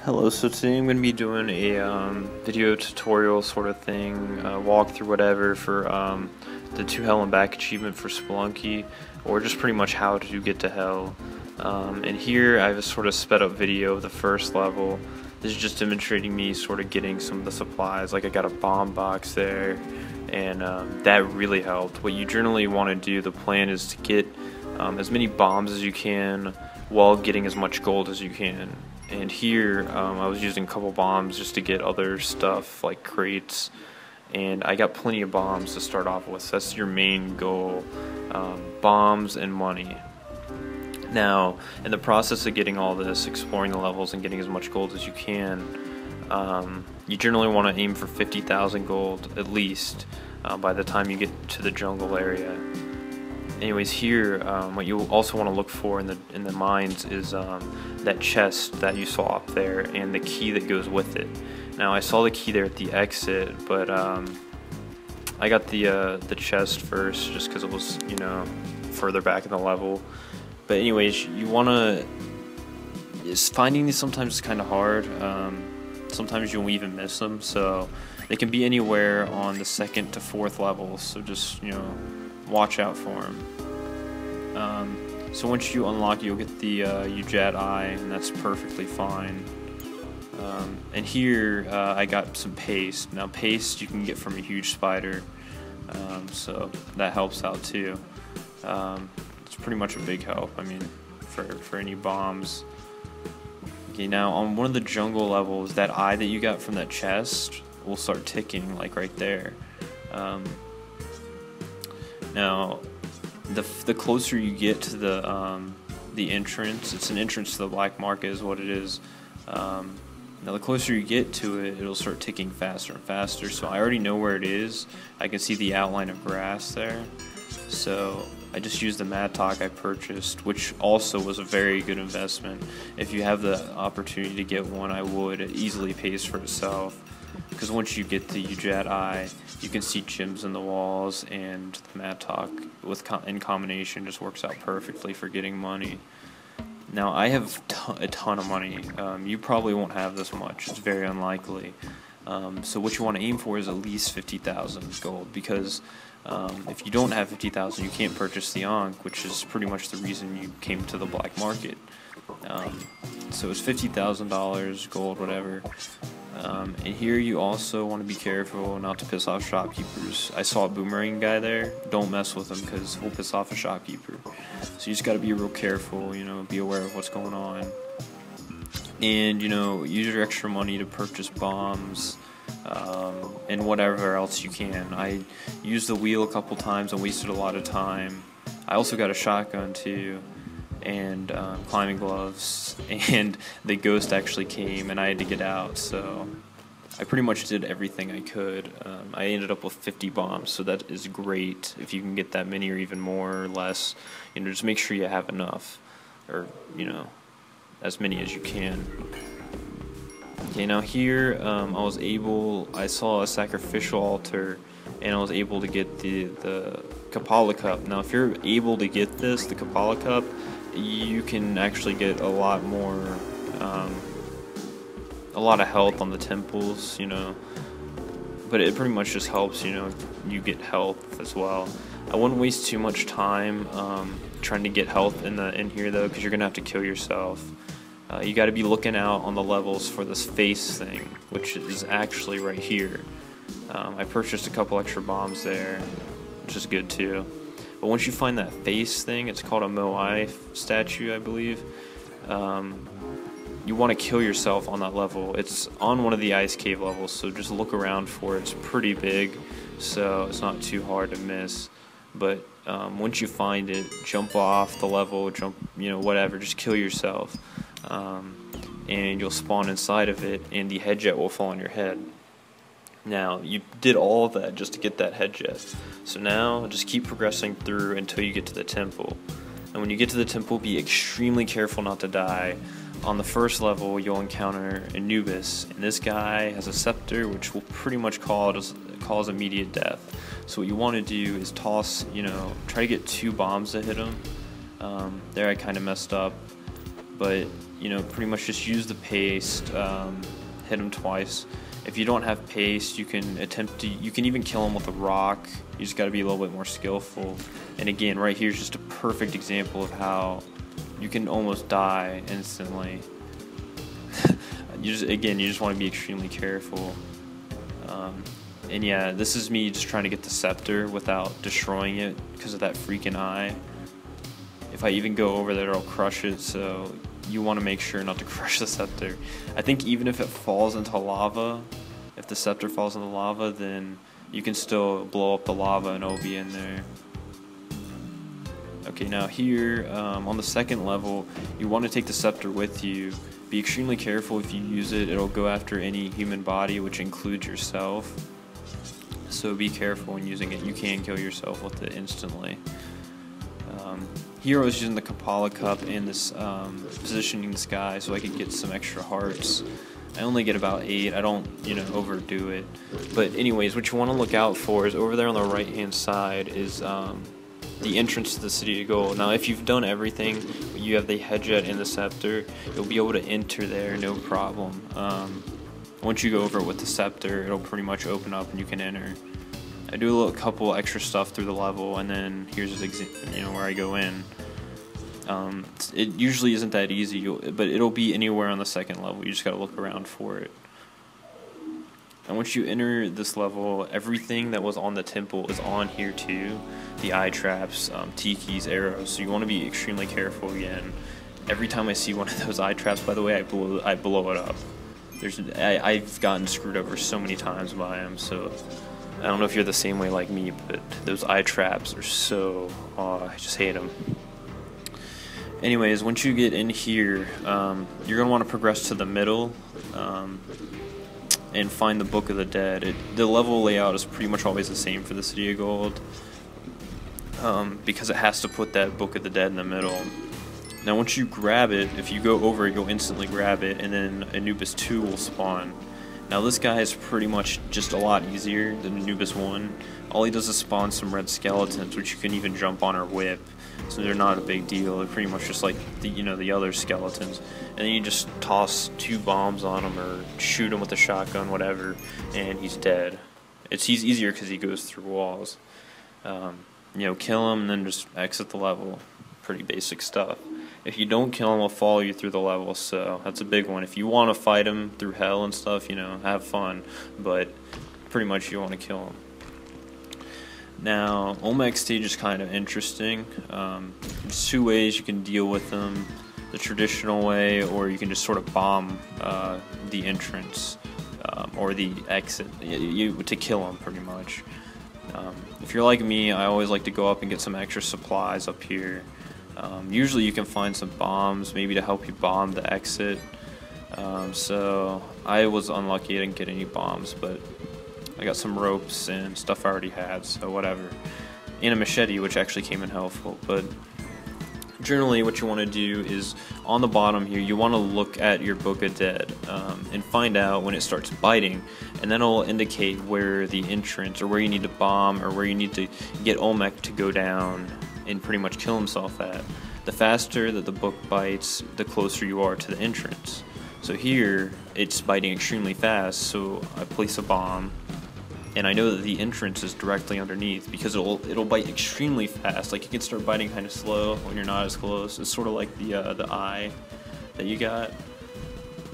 Hello, so today I'm going to be doing a video tutorial sort of thing, walkthrough whatever for the 2 Hell and Back achievement for Spelunky, or just pretty much how to get to Hell. And here I have a sort of sped up video of the first level. This is just demonstrating me sort of getting some of the supplies, like I got a bomb box there, and that really helped. What you generally want to do, the plan is to get as many bombs as you can while getting as much gold as you can. And here, I was using a couple bombs just to get other stuff like crates, and I got plenty of bombs to start off with. So that's your main goal, bombs and money. Now, in the process of getting all this, exploring the levels and getting as much gold as you can, you generally want to aim for 50,000 gold at least by the time you get to the jungle area. Anyways, here, what you also want to look for in the mines is that chest that you saw up there and the key that goes with it. Now, I saw the key there at the exit, but I got the chest first just because it was, you know, further back in the level. But anyways, you want to. Finding these sometimes is kind of hard. Sometimes you'll even miss them, so they can be anywhere on the 2nd to 4th levels. So just, you know, watch out for them. So once you unlock, you'll get the Udjat Eye, and that's perfectly fine. And here I got some paste. Now paste you can get from a huge spider, so that helps out too. It's pretty much a big help. I mean, for any bombs. Okay, now on one of the jungle levels, that eye that you got from that chest will start ticking, like right there. Now, the closer you get to the entrance, it's an entrance to the black market is what it is. Now the closer you get to it, it'll start ticking faster and faster. So I already know where it is. I can see the outline of grass there. So I just used the mattock I purchased, which also was a very good investment. If you have the opportunity to get one, I would. It easily pays for itself. Because once you get the Udjat Eye, you can see gems in the walls, and the mattock in combination just works out perfectly for getting money. Now I have a ton of money. You probably won't have this much. It's very unlikely. So what you want to aim for is at least 50,000 gold, because if you don't have 50,000, you can't purchase the Ankh, which is pretty much the reason you came to the black market. So it's $50,000 gold, whatever. And here you also want to be careful not to piss off shopkeepers. I saw a boomerang guy there. Don't mess with him because he'll piss off a shopkeeper. So you just got to be real careful, you know, be aware of what's going on. And, you know, use your extra money to purchase bombs and whatever else you can. I used the wheel a couple times and wasted a lot of time. I also got a shotgun too, and climbing gloves, and the ghost actually came and I had to get out, so I pretty much did everything I could. I ended up with 50 bombs, so that is great if you can get that many or even more or less. You know, just make sure you have enough, or, you know, as many as you can. Okay, now here I saw a sacrificial altar, and I was able to get the Kepala Cup. Now if you're able to get this, the Kepala Cup, you can actually get a lot more, a lot of health on the temples, you know, but it pretty much just helps, you know, you get health as well. I wouldn't waste too much time trying to get health in here though, because you're gonna have to kill yourself. You got to be looking out on the levels for this face thing, which is actually right here. I purchased a couple extra bombs there, which is good too. But once you find that face thing, it's called a Moai Statue, I believe. You want to kill yourself on that level. It's on one of the ice cave levels, so just look around for it. It's pretty big, so it's not too hard to miss. But once you find it, jump off the level, jump, you know, whatever, just kill yourself. And you'll spawn inside of it, and the hedjet will fall on your head. Now, you did all of that just to get that hedjet. So now, just keep progressing through until you get to the temple. And when you get to the temple, be extremely careful not to die. On the first level, you'll encounter Anubis, and this guy has a scepter, which will pretty much cause immediate death. So what you want to do is toss, you know, try to get 2 bombs to hit him. There I kind of messed up, but you know, pretty much just use the paste, hit him twice. If you don't have paste, you can even kill him with a rock. You just got to be a little bit more skillful. And again, right here is just a perfect example of how you can almost die instantly. You just want to be extremely careful. And yeah, this is me just trying to get the Sceptre without destroying it because of that freaking eye. If I even go over there, it'll crush it, so you want to make sure not to crush the Sceptre. I think even if it falls into lava, if the Sceptre falls into lava, then you can still blow up the lava and it'll be in there. Okay, now here, on the second level, you want to take the Sceptre with you. Be extremely careful if you use it. It'll go after any human body, which includes yourself. So be careful when using it. You can kill yourself with it instantly. Here I was using the Kepala Cup and this positioning this guy so I could get some extra hearts. I only get about 8. I don't, you know, overdo it. But anyways, what you want to look out for is over there on the right hand side is the entrance to the City of Gold. Now if you've done everything, you have the hedjet and the Sceptre, you'll be able to enter there no problem. Once you go over it with the Sceptre, it'll pretty much open up and you can enter. I do a couple extra stuff through the level, and then here's where I go in. It usually isn't that easy, but it'll be anywhere on the second level. You just gotta look around for it. And once you enter this level, everything that was on the temple is on here too. The eye traps, tikis, arrows. So you want to be extremely careful again. Every time I see one of those eye traps, by the way, I blow it up. I've gotten screwed over so many times by them. So I don't know if you're the same way like me, but those eye traps are so, I just hate them. Anyways, once you get in here, you're going to want to progress to the middle and find the Book of the Dead. The level layout is pretty much always the same for the City of Gold because it has to put that Book of the Dead in the middle. Now once you grab it, if you go over it, you'll instantly grab it, and then Anubis 2 will spawn. Now this guy is pretty much just a lot easier than Anubis 1. All he does is spawn some red skeletons, which you can even jump on or whip. So they're not a big deal. They're pretty much just like the other skeletons. And then you just toss 2 bombs on him or shoot him with a shotgun, whatever, and he's dead. He's easier because he goes through walls. Kill him and then just exit the level. Pretty basic stuff. If you don't kill him, he'll follow you through the level, so that's a big one. If you want to fight him through hell and stuff, have fun, but pretty much you want to kill him. Now, Olmec Stage is kind of interesting. There's 2 ways you can deal with them. The traditional way, or you can just sort of bomb the entrance or the exit to kill them, pretty much. If you're like me, I always like to go up and get some extra supplies up here. Usually you can find some bombs, maybe to help you bomb the exit. So I was unlucky, I didn't get any bombs, but I got some ropes and stuff I already had, so whatever. And a machete, which actually came in helpful. But generally what you want to do is, on the bottom here, you want to look at your Book of Dead and find out when it starts biting, and then it'll indicate where the entrance, or where you need to bomb, or where you need to get Olmec to go down and pretty much kill himself at. The faster that the book bites, the closer you are to the entrance. So here, it's biting extremely fast, so I place a bomb, and I know that the entrance is directly underneath because it'll bite extremely fast. Like, you can start biting kind of slow when you're not as close. It's sort of like the eye that you got.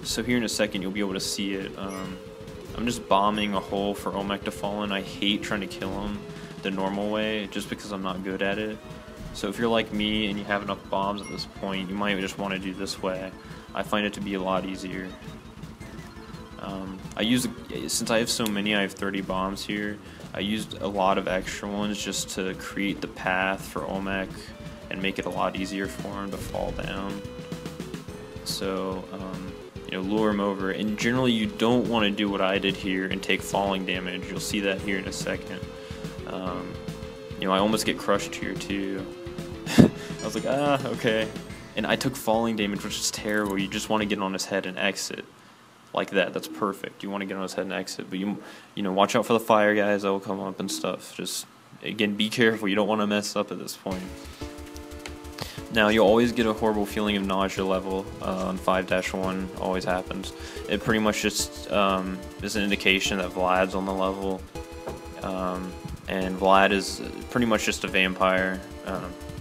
So here in a second, you'll be able to see it. I'm just bombing a hole for Olmec to fall in. I hate trying to kill him the normal way just because I'm not good at it. So if you're like me and you have enough bombs at this point, you might just want to do this way. I find it to be a lot easier. Since I have so many, I have 30 bombs here. I used a lot of extra ones just to create the path for Olmec and make it a lot easier for him to fall down. So, lure him over. And generally, you don't want to do what I did here and take falling damage. You'll see that here in a second. I almost get crushed here too. I was like, okay. And I took falling damage, which is terrible. You just want to get on his head and exit. Like that. That's perfect. You want to get on his head and exit. But watch out for the fire guys that will come up and stuff. Just, again, be careful. You don't want to mess up at this point. Now, you'll always get a horrible feeling of nausea level on 5-1, always happens. It pretty much just is an indication that Vlad's on the level, and Vlad is pretty much just a vampire,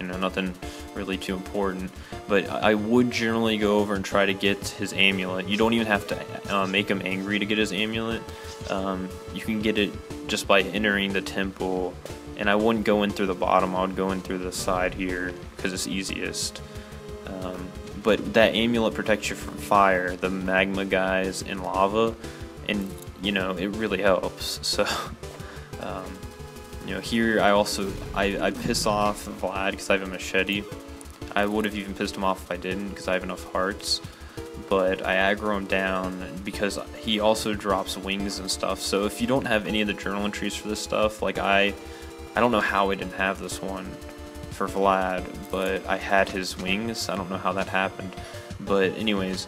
you know, nothing really too important. But I would generally go over and try to get his amulet. You don't even have to make him angry to get his amulet. You can get it just by entering the temple. And I wouldn't go in through the bottom, I would go in through the side here, because it's easiest. But that amulet protects you from fire, the magma guys, and lava, and, you know, it really helps. So, you know, here I piss off Vlad because I have a machete. I would have even pissed him off if I didn't, because I have enough hearts. But I aggro him down because he also drops wings and stuff. So if you don't have any of the journal entries for this stuff, like I don't know how I didn't have this one for Vlad, but I had his wings. I don't know how that happened. But anyways,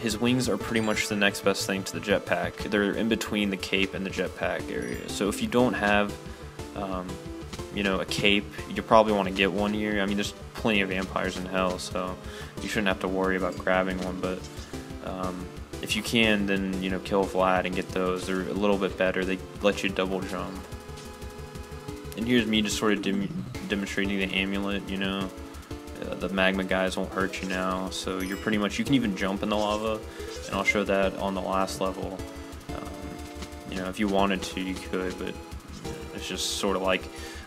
his wings are pretty much the next best thing to the jetpack. They're in between the cape and the jetpack area. So if you don't have, you know, a cape, you probably want to get one here. I mean, there's plenty of vampires in hell, so you shouldn't have to worry about grabbing one. But if you can, then, you know, kill Vlad and get those. They're a little bit better. They let you double jump. And here's me just sort of demonstrating the amulet, you know. The magma guys won't hurt you now, so you're pretty much, you can even jump in the lava, and I'll show that on the last level. You know, if you wanted to, you could, but it's just sort of like,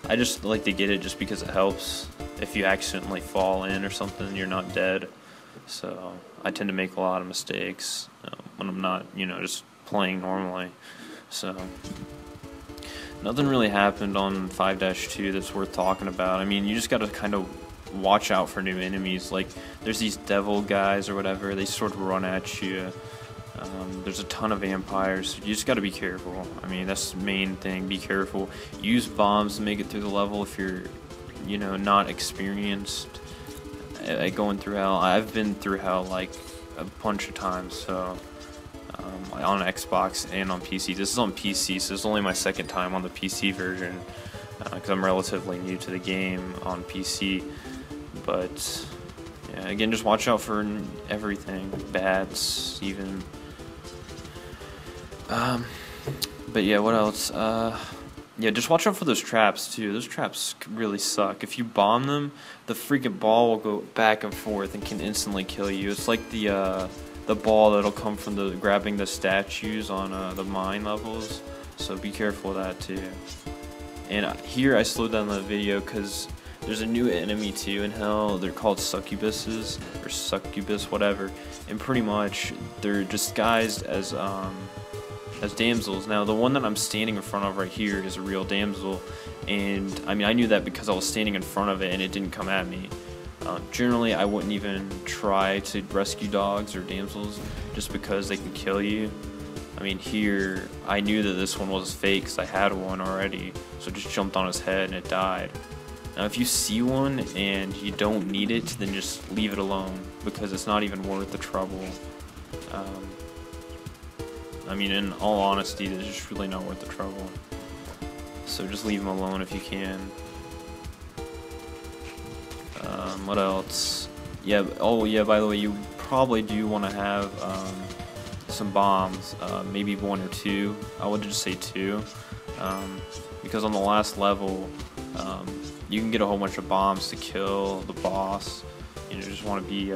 I just like to get it just because it helps. If you accidentally fall in or something, you're not dead. So I tend to make a lot of mistakes when I'm not, you know, just playing normally. So nothing really happened on 5-2 that's worth talking about. I mean, you just gotta kind of watch out for new enemies. Like, there's these devil guys or whatever, they sort of run at you. There's a ton of vampires, so you just gotta be careful. I mean, that's the main thing, be careful. Use bombs to make it through the level if you're, you know, not experienced at going through hell. I've been through hell like a bunch of times, so on Xbox and on PC. This is on PC, so this is only my second time on the PC version, because I'm relatively new to the game on PC. But yeah, again, just watch out for everything, bats, even. But yeah, what else? Yeah, just watch out for those traps too. Those traps really suck. If you bomb them, the freaking ball will go back and forth and can instantly kill you. It's like the ball that'll come from the grabbing the statues on the mine levels. So be careful of that too. And here I slowed down the video because there's a new enemy too in hell. They're called Succubuses or Succubus, whatever. And pretty much they're disguised as damsels. Now the one that I'm standing in front of right here is a real damsel, and I mean, I knew that because I was standing in front of it and it didn't come at me. Generally I wouldn't even try to rescue dogs or damsels just because they can kill you. I mean, here I knew that this one was fake because I had one already, so just jumped on his head and it died. Now if you see one and you don't need it, then just leave it alone because it's not even worth the trouble. I mean, in all honesty, it's just really not worth the trouble. So just leave them alone if you can. What else? Yeah, oh yeah, by the way, you probably do want to have some bombs, maybe 1 or 2. I would just say 2, because on the last level, you can get a whole bunch of bombs to kill the boss. You know, just want to be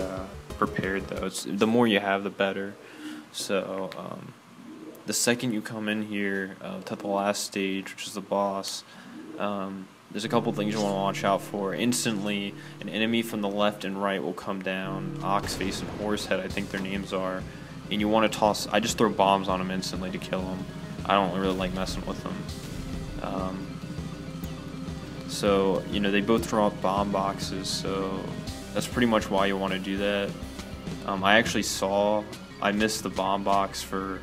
prepared though. The more you have, the better. So the second you come in here to the last stage, which is the boss, there's a couple things you want to watch out for. Instantly, an enemy from the left and right will come down. Oxface and Horsehead, I think their names are. And you want to toss, I just throw bombs on them instantly to kill them. I don't really like messing with them. So, you know, they both throw out bomb boxes, so that's pretty much why you want to do that. I missed the bomb box for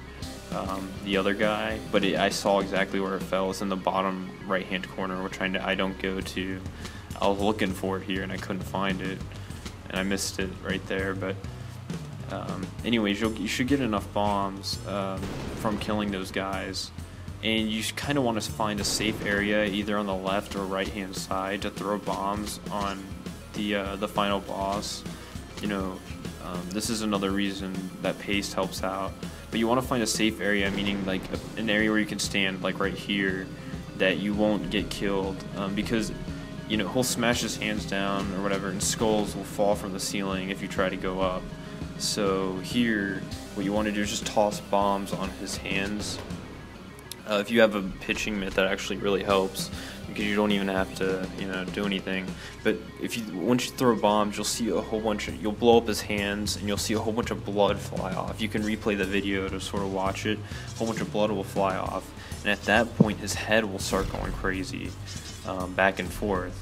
the other guy, but I saw exactly where it fell. It's in the bottom right hand corner, which I don't go to. I was looking for it here and I couldn't find it, and I missed it right there. But anyways, you should get enough bombs from killing those guys, and you kind of want to find a safe area either on the left or right hand side to throw bombs on the final boss, you know, this is another reason that paste helps out. But you want to find a safe area, meaning like an area where you can stand, like right here, that you won't get killed, because you know he'll smash his hands down or whatever, and skulls will fall from the ceiling if you try to go up. So here, what you want to do is just toss bombs on his hands. If you have a pitching mitt, that actually really helps, because you don't even have to, you know, do anything. But once you throw bombs, you'll see you'll blow up his hands, and you'll see a whole bunch of blood fly off. You can replay the video to sort of watch it. A whole bunch of blood will fly off, and at that point, his head will start going crazy, back and forth.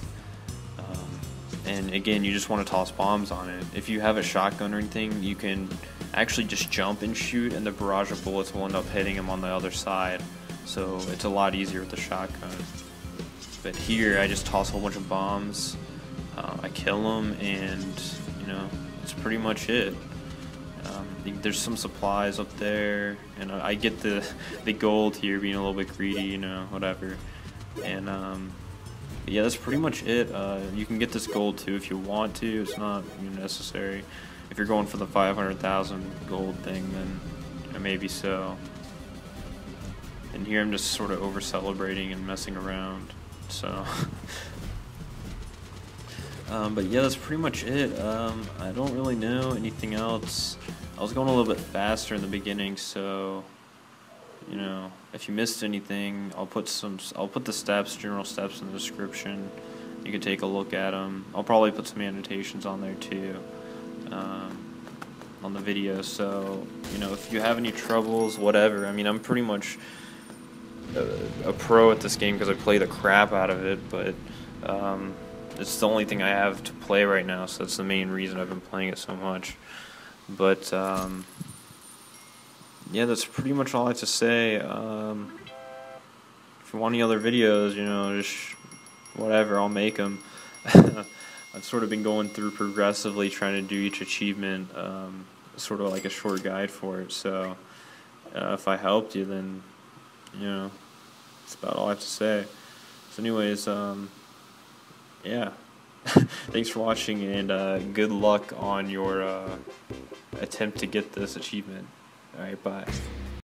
And again, you just want to toss bombs on it. If you have a shotgun or anything, you can actually just jump and shoot, and the barrage of bullets will end up hitting him on the other side. So it's a lot easier with the shotgun. But here, I just toss a whole bunch of bombs, I kill them, and you know, that's pretty much it. There's some supplies up there, and I get the gold here, being a little bit greedy, you know, whatever. And yeah, that's pretty much it. You can get this gold too if you want to. It's not necessary. If you're going for the 500,000 gold thing, then maybe so. And here I'm just sort of over celebrating and messing around. So, but yeah, that's pretty much it. I don't really know anything else. I was going a little bit faster in the beginning, so you know, if you missed anything, I'll put the steps, general steps, in the description. You can take a look at them. I'll probably put some annotations on there too, on the video. So you know, if you have any troubles, whatever. I mean, I'm pretty much a pro at this game because I play the crap out of it, but it's the only thing I have to play right now, so that's the main reason I've been playing it so much. But yeah, that's pretty much all I have to say. If you want any other videos, you know, just whatever, I'll make them. I've sort of been going through progressively trying to do each achievement, sort of like a short guide for it. So if I helped you, then you know, that's about all I have to say. So anyways, yeah. Thanks for watching, and good luck on your attempt to get this achievement. Alright, bye.